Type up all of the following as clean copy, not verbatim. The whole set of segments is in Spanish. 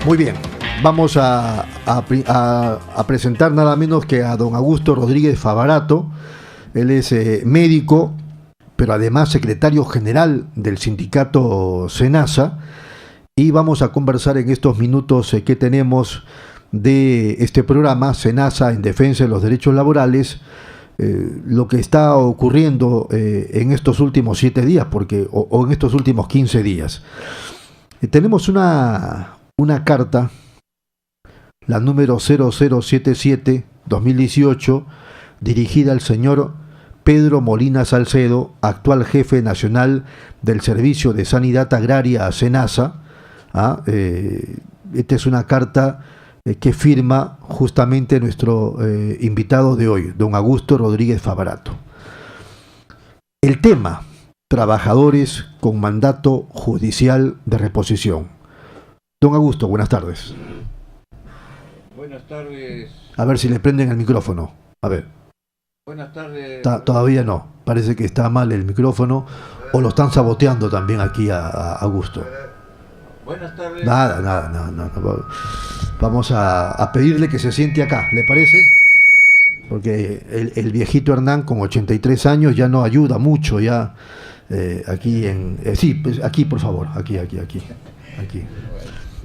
Muy bien, vamos a presentar nada menos que a don Augusto Rodríguez Favarato. Él es médico, pero además secretario general del sindicato SENASA, y vamos a conversar en estos minutos que tenemos de este programa SENASA en defensa de los derechos laborales, lo que está ocurriendo en estos últimos 7 días, o en estos últimos 15 días. Tenemos una carta, la número 0077-2018, dirigida al señor Pedro Molina Salcedo, actual jefe nacional del Servicio de Sanidad Agraria SENASA. Esta es una carta que firma justamente nuestro invitado de hoy, don Augusto Rodríguez Favarato. El tema: trabajadores con mandato judicial de reposición. Don Augusto, buenas tardes. Buenas tardes. A ver si le prenden el micrófono. A ver. Buenas tardes. Todavía no. Parece que está mal el micrófono, o lo están saboteando también aquí a Augusto. Buenas tardes. Nada. Vamos a pedirle que se siente acá, ¿le parece? Porque el viejito Hernán, con 83 años, ya no ayuda mucho, ya aquí en... sí, pues aquí, por favor, aquí.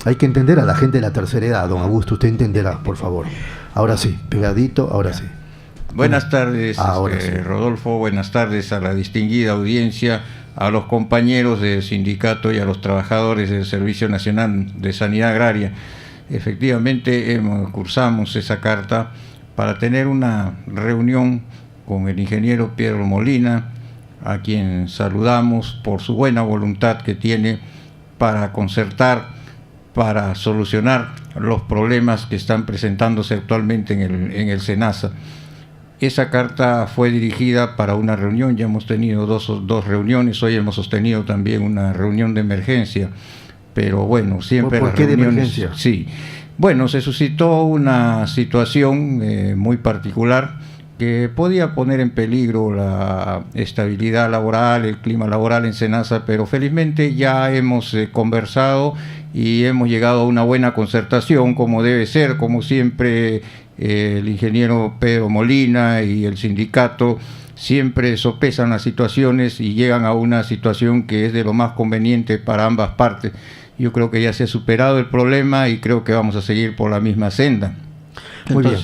Hay que entender a la gente de la tercera edad, don Augusto, usted entenderá, por favor. Ahora sí, pegadito, ahora sí. Buenas tardes, sí. Rodolfo, buenas tardes a la distinguida audiencia, a los compañeros del sindicato y a los trabajadores del Servicio Nacional de Sanidad Agraria. Efectivamente, cursamos esa carta para tener una reunión con el ingeniero Pedro Molina, a quien saludamos por su buena voluntad que tiene para concertar, para solucionar los problemas que están presentándose actualmente en el SENASA. Esa carta fue dirigida para una reunión, ya hemos tenido dos reuniones, hoy hemos sostenido también una reunión de emergencia, pero bueno, siempre ¿Por qué reuniones, de emergencia? Sí, bueno, se suscitó una situación muy particular que podía poner en peligro la estabilidad laboral, el clima laboral en SENASA, pero felizmente ya hemos conversado y hemos llegado a una buena concertación, como debe ser, como siempre. El ingeniero Pedro Molina y el sindicato siempre sopesan las situaciones y llegan a una situación que es de lo más conveniente para ambas partes. Yo creo que ya se ha superado el problema y creo que vamos a seguir por la misma senda. Muy bien.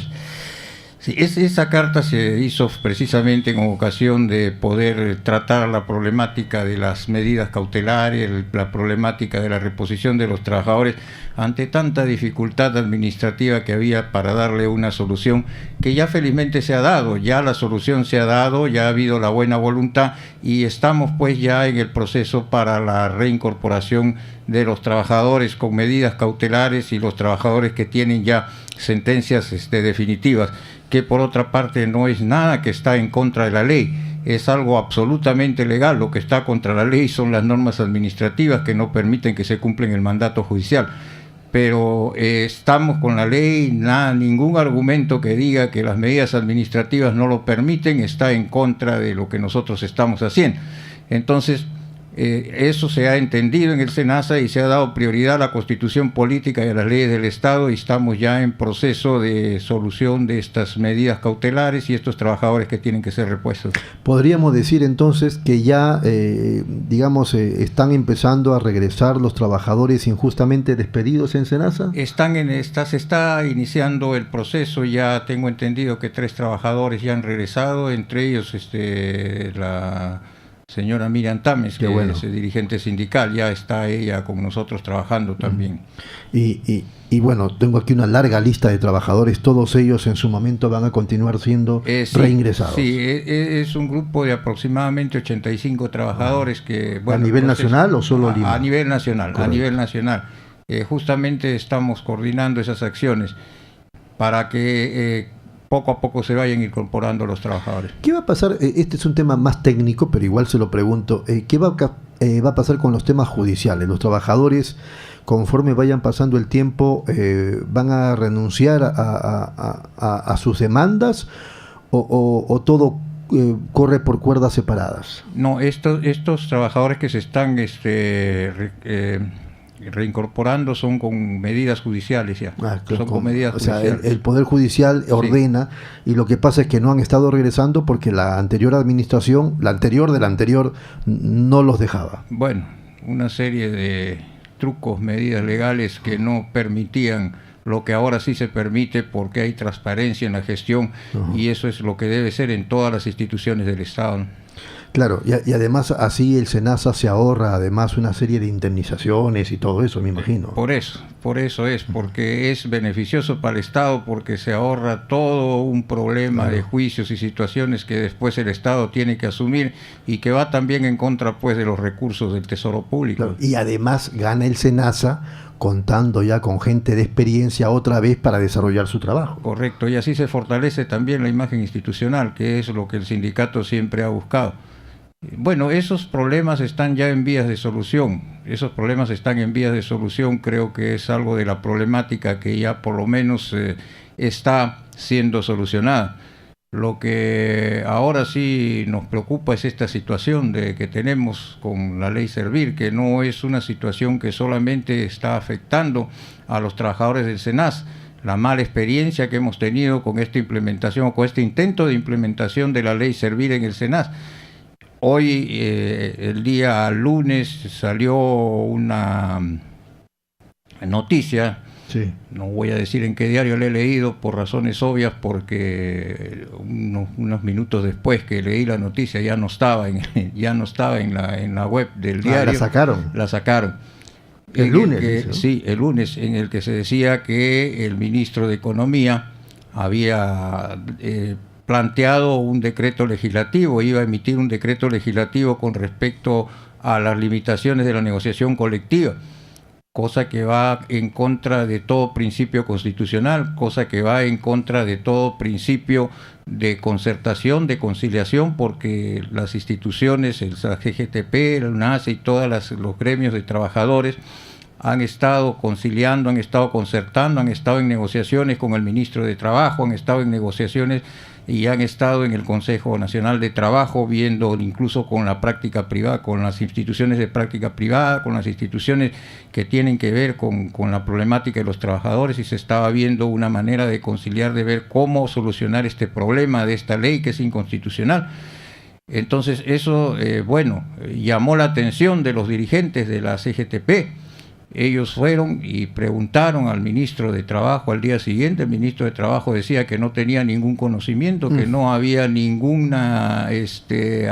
Sí, esa carta se hizo precisamente con ocasión de poder tratar la problemática de las medidas cautelares, la problemática de la reposición de los trabajadores ante tanta dificultad administrativa que había para darle una solución que ya felizmente se ha dado, ya la solución se ha dado, ya ha habido la buena voluntad y estamos pues ya en el proceso para la reincorporación de los trabajadores con medidas cautelares y los trabajadores que tienen ya sentencias definitivas, que por otra parte no es nada que está en contra de la ley, es algo absolutamente legal. Lo que está contra la ley son las normas administrativas que no permiten que se cumpla el mandato judicial. Pero estamos con la ley, ningún argumento que diga que las medidas administrativas no lo permiten está en contra de lo que nosotros estamos haciendo. Entonces, eso se ha entendido en el SENASA y se ha dado prioridad a la Constitución política y a las leyes del Estado, y estamos ya en proceso de solución de estas medidas cautelares y estos trabajadores que tienen que ser repuestos. ¿Podríamos decir entonces que ya, están empezando a regresar los trabajadores injustamente despedidos en SENASA? Se está iniciando el proceso, ya tengo entendido que 3 trabajadores ya han regresado, entre ellos la señora Miriam Tames, que es dirigente sindical, ya está ella con nosotros trabajando también. Y bueno, tengo aquí una larga lista de trabajadores, todos ellos en su momento van a continuar siendo reingresados. Sí, es un grupo de aproximadamente 85 trabajadores que... ¿A nivel nacional o solo Lima? A nivel nacional, Correcto. A nivel nacional. Justamente estamos coordinando esas acciones para que poco a poco se vayan incorporando los trabajadores. ¿Qué va a pasar? Este es un tema más técnico, pero igual se lo pregunto. ¿Qué va a pasar con los temas judiciales? ¿Los trabajadores, conforme vayan pasando el tiempo, van a renunciar a sus demandas o todo corre por cuerdas separadas? No, estos trabajadores que se están reincorporando son con medidas judiciales ya. Son con medidas judiciales. O sea, el Poder Judicial ordena, sí. Y lo que pasa es que no han estado regresando porque la anterior administración, la anterior de la anterior, no los dejaba. Bueno, una serie de trucos, medidas legales que no permitían lo que ahora sí se permite porque hay transparencia en la gestión, y eso es lo que debe ser en todas las instituciones del Estado, ¿no? Claro, y además así el SENASA se ahorra además una serie de indemnizaciones y todo eso, me imagino. Por eso es, porque es beneficioso para el Estado, porque se ahorra todo un problema de juicios y situaciones que después el Estado tiene que asumir y que va también en contra pues de los recursos del Tesoro Público. Claro, y además gana el SENASA contando ya con gente de experiencia otra vez para desarrollar su trabajo. Correcto, y así se fortalece también la imagen institucional, que es lo que el sindicato siempre ha buscado. Bueno, esos problemas están ya en vías de solución. Esos problemas están en vías de solución. Creo que es algo de la problemática que ya por lo menos está siendo solucionada. Lo que ahora sí nos preocupa es esta situación que tenemos con la ley Servir, que no es una situación que solamente está afectando a los trabajadores del SENAS. La mala experiencia que hemos tenido con esta implementación, o con este intento de implementación de la ley Servir en el SENAS. Hoy, el día lunes, salió una noticia, sí. No voy a decir en qué diario la he leído por razones obvias, porque unos minutos después que leí la noticia ya no estaba en la web del diario. La sacaron. El lunes. Sí, el lunes, en el que se decía que el ministro de Economía había planteado un decreto legislativo, iba a emitir un decreto legislativo con respecto a las limitaciones de la negociación colectiva, cosa que va en contra de todo principio constitucional, cosa que va en contra de todo principio de concertación, de conciliación, porque las instituciones, la CGTP, la UNACE y todos los gremios de trabajadores han estado conciliando, han estado concertando, han estado en negociaciones con el ministro de Trabajo, han estado en negociaciones y han estado en el Consejo Nacional de Trabajo, viendo incluso con la práctica privada, con las instituciones de práctica privada, con las instituciones que tienen que ver con la problemática de los trabajadores, y se estaba viendo una manera de conciliar, de ver cómo solucionar este problema de esta ley que es inconstitucional. Entonces eso, llamó la atención de los dirigentes de la CGTP. Ellos fueron y preguntaron al ministro de Trabajo al día siguiente. El ministro de Trabajo decía que no tenía ningún conocimiento, que no había ninguna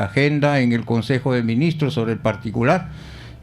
agenda en el Consejo de Ministros sobre el particular.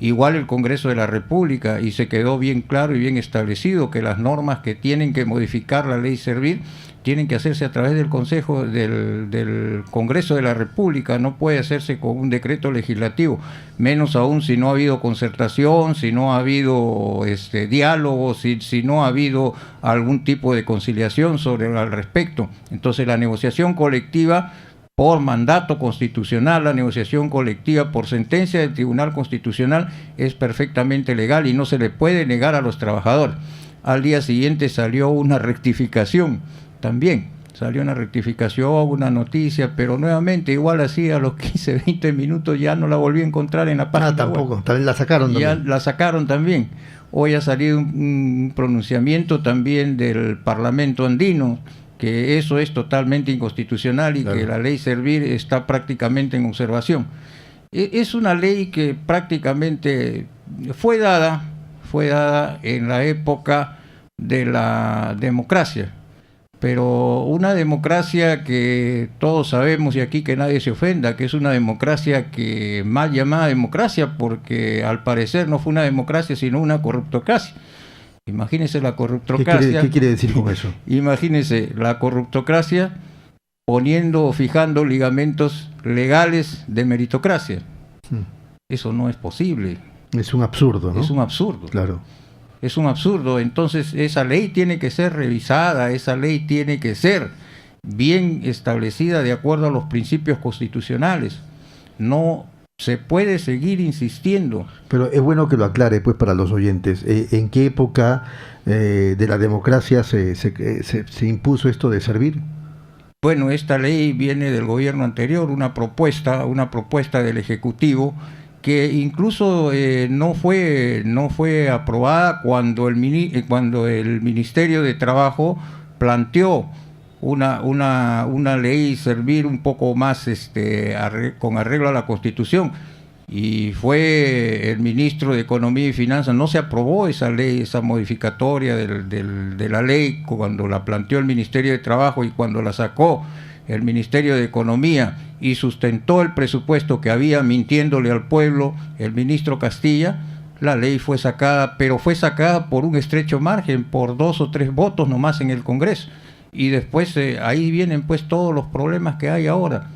Igual el Congreso de la República, y se quedó bien claro y bien establecido que las normas que tienen que modificar la ley Servir tienen que hacerse a través del Consejo del Congreso de la República, no puede hacerse con un decreto legislativo, menos aún si no ha habido concertación, si no ha habido diálogo, si no ha habido algún tipo de conciliación al respecto. Entonces la negociación colectiva por mandato constitucional, la negociación colectiva por sentencia del Tribunal Constitucional es perfectamente legal y no se le puede negar a los trabajadores. Al día siguiente salió una rectificación. También salió una rectificación, una noticia, pero nuevamente, igual así a los 15, 20 minutos ya no la volví a encontrar en la página. Tampoco, también la sacaron. Ya la sacaron también. Hoy ha salido un pronunciamiento también del Parlamento andino, que eso es totalmente inconstitucional y que la ley Servir está prácticamente en observación. Es una ley que prácticamente fue dada en la época de la democracia. Pero una democracia que todos sabemos, y aquí que nadie se ofenda, que es una democracia que mal llamada democracia, porque al parecer no fue una democracia sino una corruptocracia. Imagínense la corruptocracia. ¿Qué quiere decir con eso? Imagínense la corruptocracia fijando ligamentos legales de meritocracia. Eso no es posible. Es un absurdo, ¿no? Es un absurdo. Claro. Es un absurdo. Entonces esa ley tiene que ser revisada, esa ley tiene que ser bien establecida de acuerdo a los principios constitucionales. No se puede seguir insistiendo. Pero es bueno que lo aclare pues para los oyentes. ¿En qué época de la democracia se impuso esto de Servir? Bueno, esta ley viene del gobierno anterior, una propuesta del Ejecutivo, que incluso no fue aprobada cuando el Ministerio de Trabajo planteó una ley servir un poco más con arreglo a la Constitución, y fue el ministro de Economía y Finanzas. No se aprobó esa ley, esa modificatoria de la ley cuando la planteó el Ministerio de Trabajo, y cuando la sacó el Ministerio de Economía y sustentó el presupuesto que había mintiéndole al pueblo el ministro Castilla, la ley fue sacada, pero fue sacada por un estrecho margen, por 2 o 3 votos nomás en el Congreso. Y después ahí vienen pues todos los problemas que hay ahora.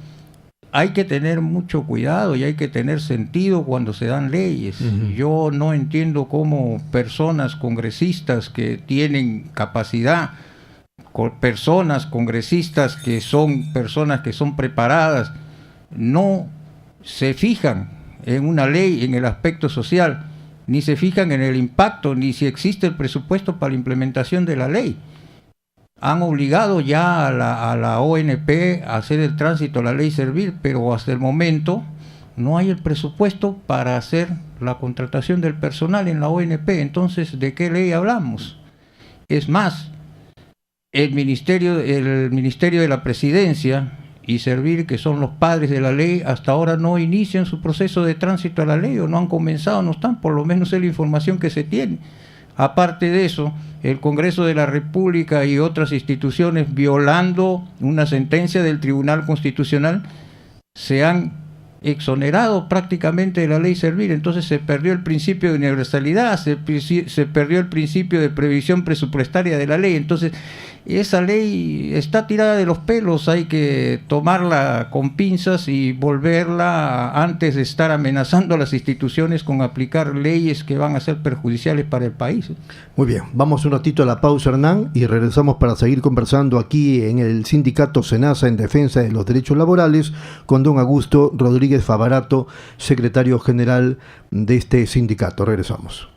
Hay que tener mucho cuidado y hay que tener sentido cuando se dan leyes. Yo no entiendo cómo personas congresistas que tienen capacidad, personas congresistas que son personas que son preparadas, no se fijan en una ley, en el aspecto social, ni se fijan en el impacto, ni si existe el presupuesto para la implementación de la ley. Han obligado ya a la ONP a hacer el tránsito a la ley Servir, pero hasta el momento no hay el presupuesto para hacer la contratación del personal en la ONP. Entonces, ¿de qué ley hablamos? Es más, el Ministerio de la Presidencia y Servir, que son los padres de la ley, hasta ahora no inician su proceso de tránsito a la ley, o no han comenzado, no están, por lo menos es la información que se tiene. Aparte de eso, el Congreso de la República y otras instituciones, violando una sentencia del Tribunal Constitucional, se han exonerado prácticamente de la ley Servir. Entonces se perdió el principio de universalidad, se perdió el principio de previsión presupuestaria de la ley. Entonces esa ley está tirada de los pelos, hay que tomarla con pinzas y volverla, antes de estar amenazando a las instituciones con aplicar leyes que van a ser perjudiciales para el país. Muy bien, vamos un ratito a la pausa, Hernán, y regresamos para seguir conversando aquí en el sindicato SENASA en defensa de los derechos laborales con don Augusto Rodríguez Favarato, secretario general de este sindicato. Regresamos.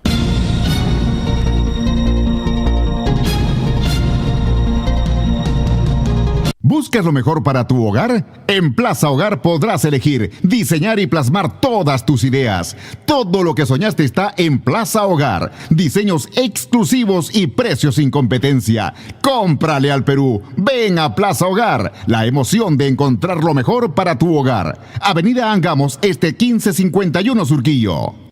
¿Buscas lo mejor para tu hogar? En Plaza Hogar podrás elegir, diseñar y plasmar todas tus ideas. Todo lo que soñaste está en Plaza Hogar. Diseños exclusivos y precios sin competencia. Cómprale al Perú. Ven a Plaza Hogar. La emoción de encontrar lo mejor para tu hogar. Avenida Angamos, 1551 Surquillo.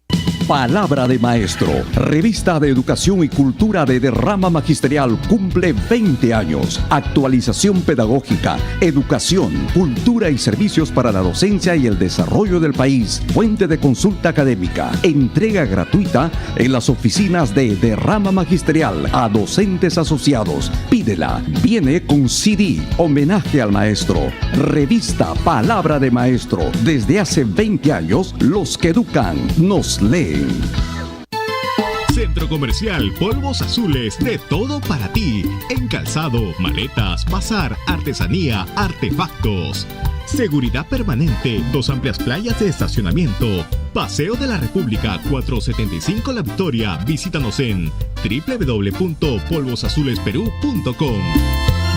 Palabra de Maestro, revista de educación y cultura de derrama magisterial, cumple 20 años. Actualización pedagógica, educación, cultura y servicios para la docencia y el desarrollo del país. Fuente de consulta académica. Entrega gratuita en las oficinas de derrama magisterial a docentes asociados. Pídela. Viene con CD, homenaje al maestro. Revista Palabra de Maestro. Desde hace 20 años, los que educan nos leen. Centro Comercial Polvos Azules, de todo para ti. En calzado, maletas, bazar, artesanía, artefactos. Seguridad permanente, 2 amplias playas de estacionamiento. Paseo de la República, 475 La Victoria. Visítanos en www.polvosazulesperú.com.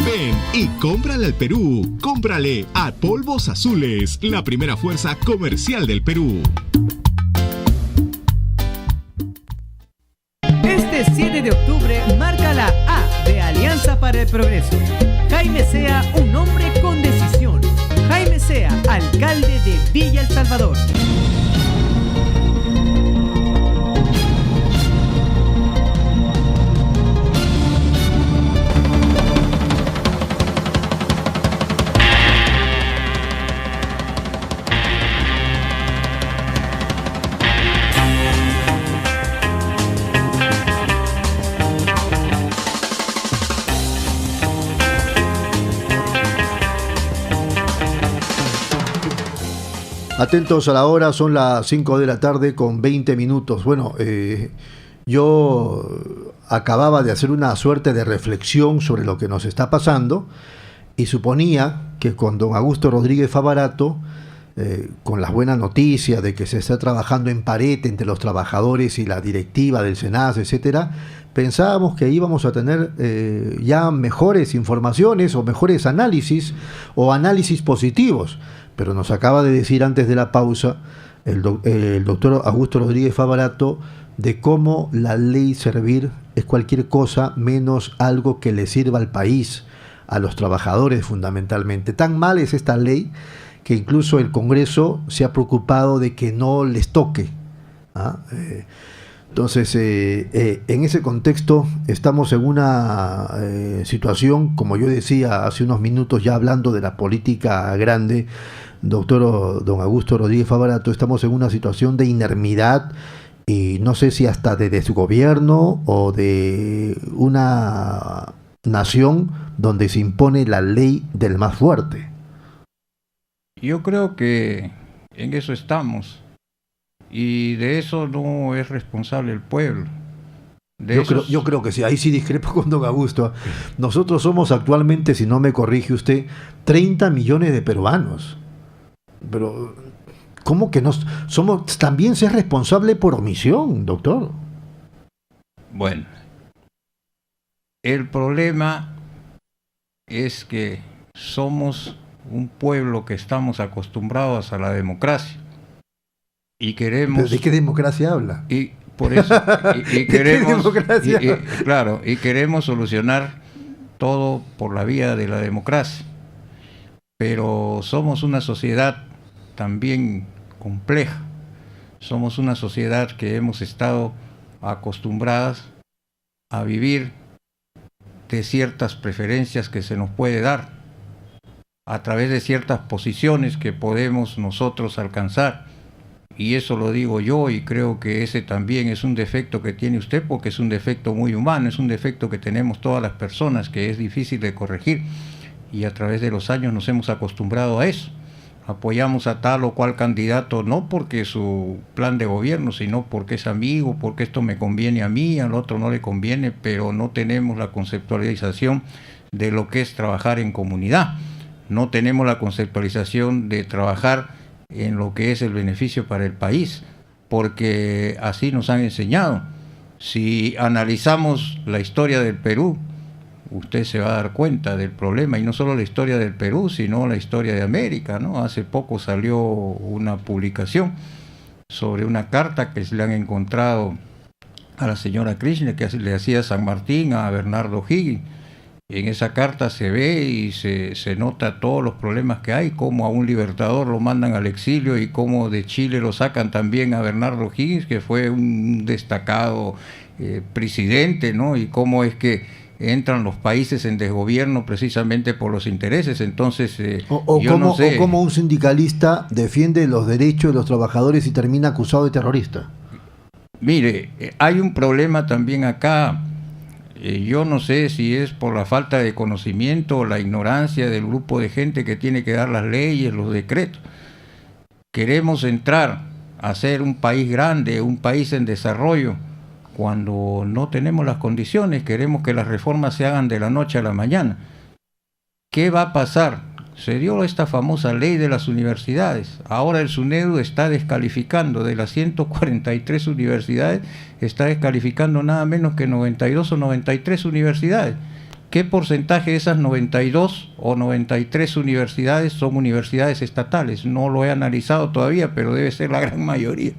Ven y cómprale al Perú. Cómprale a Polvos Azules, la primera fuerza comercial del Perú. Este 7 de octubre marca la A de Alianza para el Progreso. Jaime Sea, un hombre con decisión. Jaime Sea, alcalde de Villa El Salvador. Atentos a la hora, son las 5 de la tarde con 20 minutos. Bueno, yo acababa de hacer una suerte de reflexión sobre lo que nos está pasando y suponía que con don Augusto Rodríguez Favarato, con las buenas noticias de que se está trabajando en pared entre los trabajadores y la directiva del SENASA, etcétera, pensábamos que íbamos a tener ya mejores informaciones o mejores análisis o análisis positivos. Pero nos acaba de decir antes de la pausa el doctor Augusto Rodríguez Favarato, de cómo la ley servir es cualquier cosa menos algo que le sirva al país, a los trabajadores fundamentalmente. Tan mal es esta ley que incluso el Congreso se ha preocupado de que no les toque. Entonces, en ese contexto estamos en una situación, como yo decía hace unos minutos, ya hablando de la política grande, don Augusto Rodríguez Favarato, estamos en una situación de inermidad y no sé si hasta de desgobierno o de una nación donde se impone la ley del más fuerte. Yo creo que en eso estamos. Y de eso no es responsable el pueblo. Yo creo que sí, ahí sí discrepo con don Augusto. Nosotros somos actualmente, si no me corrige usted, 30 millones de peruanos. Pero, ¿cómo que nos somos? También ser responsable por omisión, doctor. Bueno, el problema es que somos un pueblo que estamos acostumbrados a la democracia. Y queremos... ¿Pero de qué democracia habla? Y por eso y queremos claro, y queremos solucionar todo por la vía de la democracia. Pero somos una sociedad también compleja. Somos una sociedad que hemos estado acostumbradas a vivir de ciertas preferencias que se nos puede dar a través de ciertas posiciones que podemos nosotros alcanzar. Y eso lo digo yo, y creo que ese también es un defecto que tiene usted, porque es un defecto muy humano, es un defecto que tenemos todas las personas, que es difícil de corregir, y a través de los años nos hemos acostumbrado a eso. Apoyamos a tal o cual candidato, no porque su plan de gobierno, sino porque es amigo, porque esto me conviene a mí, al otro no le conviene, pero no tenemos la conceptualización de lo que es trabajar en comunidad. No tenemos la conceptualización de trabajar en lo que es el beneficio para el país, porque así nos han enseñado. Si analizamos la historia del Perú, usted se va a dar cuenta del problema, y no solo la historia del Perú, sino la historia de América, ¿no? Hace poco salió una publicación sobre una carta que se le han encontrado a la señora Krishna, que le hacía San Martín a Bernardo Higgins. En esa carta se ve y se nota todos los problemas que hay, cómo a un libertador lo mandan al exilio y cómo de Chile lo sacan también a Bernardo Higgins, que fue un destacado presidente, ¿no? Y cómo es que entran los países en desgobierno precisamente por los intereses. Entonces, no sé. O cómo un sindicalista defiende los derechos de los trabajadores y termina acusado de terrorista. Mire, hay un problema también acá. Yo no sé si es por la falta de conocimiento o la ignorancia del grupo de gente que tiene que dar las leyes, los decretos. Queremos entrar a ser un país grande, un país en desarrollo, cuando no tenemos las condiciones. Queremos que las reformas se hagan de la noche a la mañana. ¿Qué va a pasar? Se dio esta famosa ley de las universidades. Ahora el SUNEDU está descalificando de las 143 universidades, está descalificando nada menos que 92 o 93 universidades. ¿Qué porcentaje de esas 92 o 93 universidades son universidades estatales? No lo he analizado todavía, pero debe ser la gran mayoría.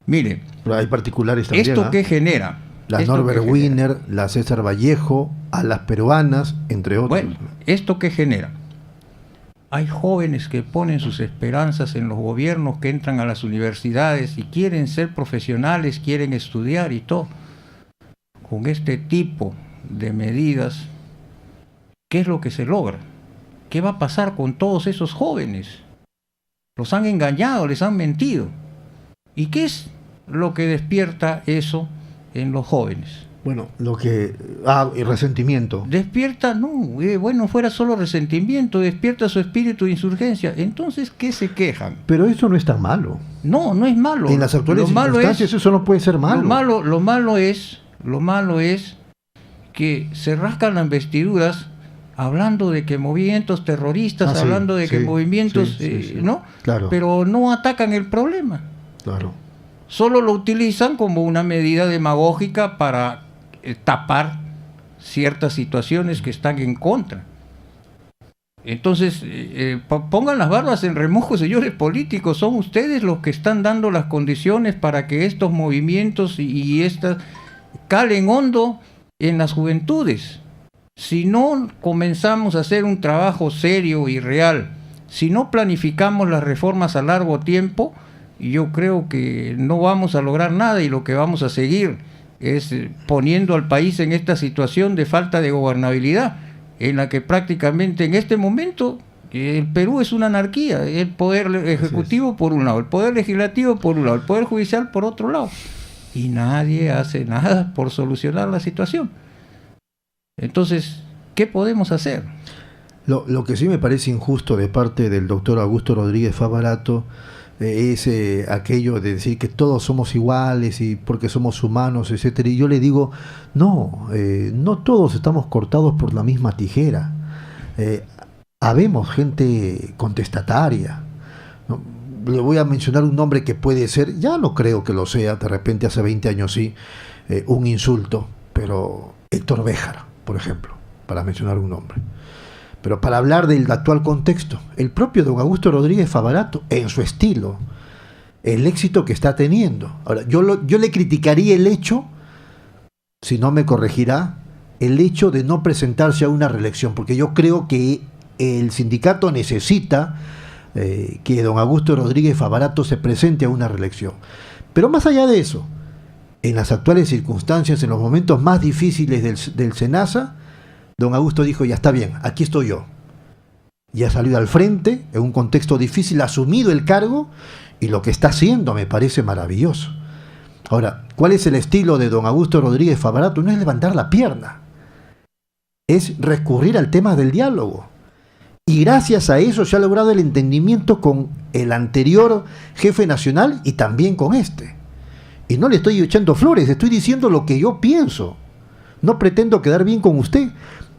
Mire, pero hay particulares también. ¿Esto qué genera? La Norbert Wiener, la César Vallejo, a las peruanas, entre otros. Bueno, ¿esto qué genera? Hay jóvenes que ponen sus esperanzas en los gobiernos, que entran a las universidades y quieren ser profesionales, quieren estudiar y todo. Con este tipo de medidas, ¿qué es lo que se logra? ¿Qué va a pasar con todos esos jóvenes? Los han engañado, les han mentido. ¿Y qué es lo que despierta eso en los jóvenes? Bueno, y resentimiento. Despierta, bueno, fuera solo resentimiento, despierta su espíritu de insurgencia. Entonces, ¿qué se quejan? Pero eso no es tan malo. No, no es malo. En las actuales circunstancias eso no puede ser malo. Lo malo es que se rascan las vestiduras hablando de que movimientos terroristas, hablando de que movimientos, ¿no? Claro. Pero no atacan el problema. Claro. Solo lo utilizan como una medida demagógica para tapar ciertas situaciones que están en contra. Entonces, pongan las barbas en remojo, señores políticos, son ustedes los que están dando las condiciones para que estos movimientos y estas calen hondo en las juventudes. Si no comenzamos a hacer un trabajo serio y real, si no planificamos las reformas a largo tiempo, yo creo que no vamos a lograr nada, y lo que vamos a seguir es poniendo al país en esta situación de falta de gobernabilidad, en la que prácticamente en este momento el Perú es una anarquía, el poder ejecutivo por un lado, el poder legislativo por un lado, el poder judicial por otro lado, y nadie hace nada por solucionar la situación. Entonces, ¿qué podemos hacer? Lo que sí me parece injusto de parte del doctor Augusto Rodríguez Favarato es aquello de decir que todos somos iguales y porque somos humanos, etcétera. Y yo le digo, no todos estamos cortados por la misma tijera. Habemos gente contestataria, ¿no? Le voy a mencionar un nombre que puede ser, ya no creo que lo sea, de repente hace 20 años sí, un insulto, pero Héctor Béjar, por ejemplo, para mencionar un nombre. Pero para hablar del actual contexto, el propio don Augusto Rodríguez Favarato, en su estilo, el éxito que está teniendo. Ahora, yo le criticaría el hecho, si no me corregirá, el hecho de no presentarse a una reelección, porque yo creo que el sindicato necesita que don Augusto Rodríguez Favarato se presente a una reelección. Pero más allá de eso, en las actuales circunstancias, en los momentos más difíciles del SENASA, don Augusto dijo, ya está bien, aquí estoy yo. Ya ha salido al frente, en un contexto difícil, ha asumido el cargo, y lo que está haciendo me parece maravilloso. Ahora, ¿cuál es el estilo de don Augusto Rodríguez Favarato? No es levantar la pierna, es recurrir al tema del diálogo. Y gracias a eso se ha logrado el entendimiento con el anterior jefe nacional y también con este. Y no le estoy echando flores, estoy diciendo lo que yo pienso. No pretendo quedar bien con usted,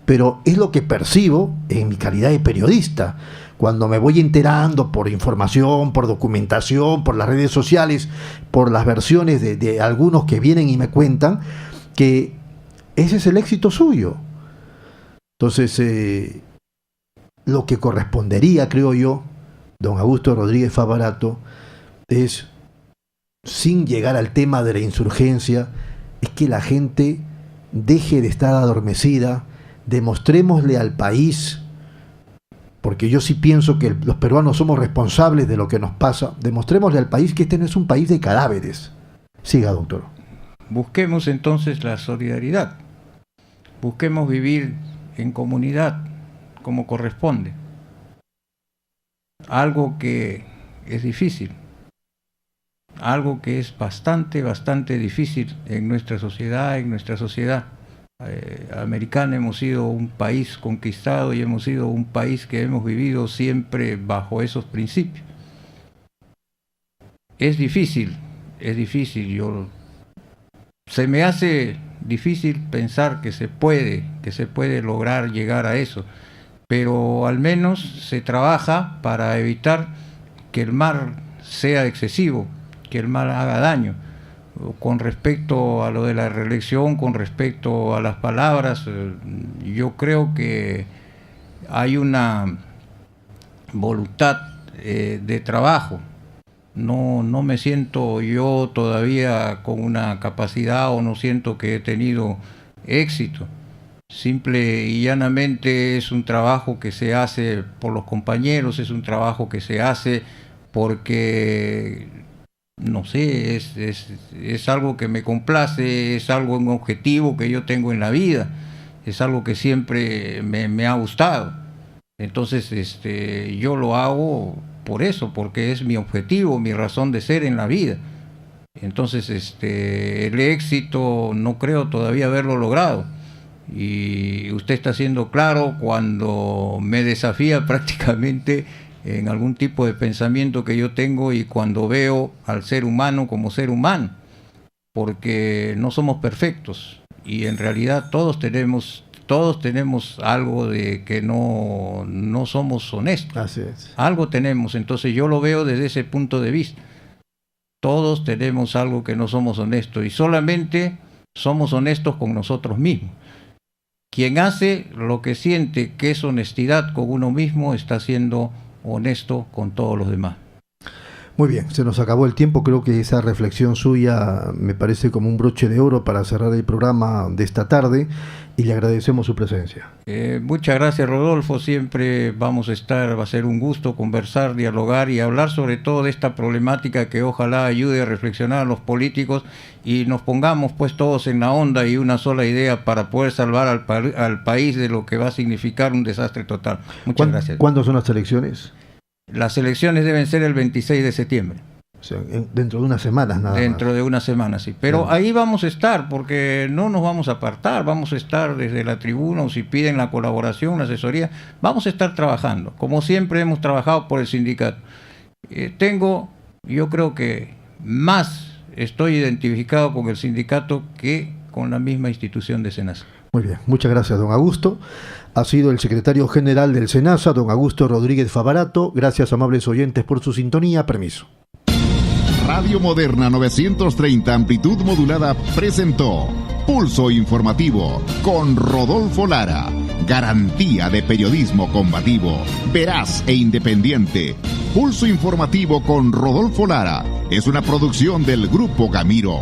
pero es lo que percibo en mi calidad de periodista, cuando me voy enterando por información, por documentación, por las redes sociales, por las versiones de algunos que vienen y me cuentan, que ese es el éxito suyo. Entonces, lo que correspondería, creo yo, don Augusto Rodríguez Favarato, es, sin llegar al tema de la insurgencia, es que la gente deje de estar adormecida, demostrémosle al país, porque yo sí pienso que los peruanos somos responsables de lo que nos pasa, demostrémosle al país que este no es un país de cadáveres. Siga, doctor. Busquemos entonces la solidaridad, busquemos vivir en comunidad como corresponde, algo que es difícil, algo que es bastante difícil en nuestra sociedad, americana. Hemos sido un país conquistado y hemos sido un país que hemos vivido siempre bajo esos principios. Es difícil, se me hace difícil pensar que se puede lograr llegar a eso, pero al menos se trabaja para evitar que el mal sea excesivo, que el mal haga daño. Con respecto a lo de la reelección, con respecto a las palabras, yo creo que hay una voluntad de trabajo. No me siento yo todavía con una capacidad, o no siento que he tenido éxito. Simple y llanamente es un trabajo que se hace por los compañeros, es un trabajo que se hace porque, no sé, es algo que me complace, es algo, un objetivo que yo tengo en la vida, es algo que siempre me ha gustado. Entonces yo lo hago por eso, porque es mi objetivo, mi razón de ser en la vida. Entonces el éxito no creo todavía haberlo logrado. Y usted está siendo claro cuando me desafía prácticamente en algún tipo de pensamiento que yo tengo, y cuando veo al ser humano como ser humano, porque no somos perfectos y en realidad todos tenemos algo de que no somos honestos. Así es. Algo tenemos, entonces yo lo veo desde ese punto de vista. Todos tenemos algo que no somos honestos, y solamente somos honestos con nosotros mismos. quien hace lo que siente que es honestidad con uno mismo está siendo honesto con todos los demás. Muy bien, se nos acabó el tiempo. Creo que esa reflexión suya me parece como un broche de oro para cerrar el programa de esta tarde y le agradecemos su presencia. Muchas gracias, Rodolfo. Siempre vamos a estar, va a ser un gusto conversar, dialogar y hablar sobre todo de esta problemática que ojalá ayude a reflexionar a los políticos y nos pongamos pues todos en la onda y una sola idea para poder salvar al país de lo que va a significar un desastre total. Muchas gracias. ¿Cuándo son las elecciones? Las elecciones deben ser el 26 de septiembre. O sea, dentro de unas semanas nada Dentro más. de unas semanas, sí. Pero ahí vamos a estar, porque no nos vamos a apartar, vamos a estar desde la tribuna, o si piden la colaboración, la asesoría, vamos a estar trabajando, como siempre hemos trabajado por el sindicato. Yo creo que más estoy identificado con el sindicato que con la misma institución de SENASA. Muy bien, muchas gracias, don Augusto. Ha sido el secretario general del SENASA, don Augusto Rodríguez Favarato. Gracias, amables oyentes, por su sintonía. Permiso. Radio Moderna 930 amplitud modulada presentó Pulso Informativo con Rodolfo Lara. Garantía de periodismo combativo, veraz e independiente. Pulso Informativo con Rodolfo Lara es una producción del Grupo Gamiro.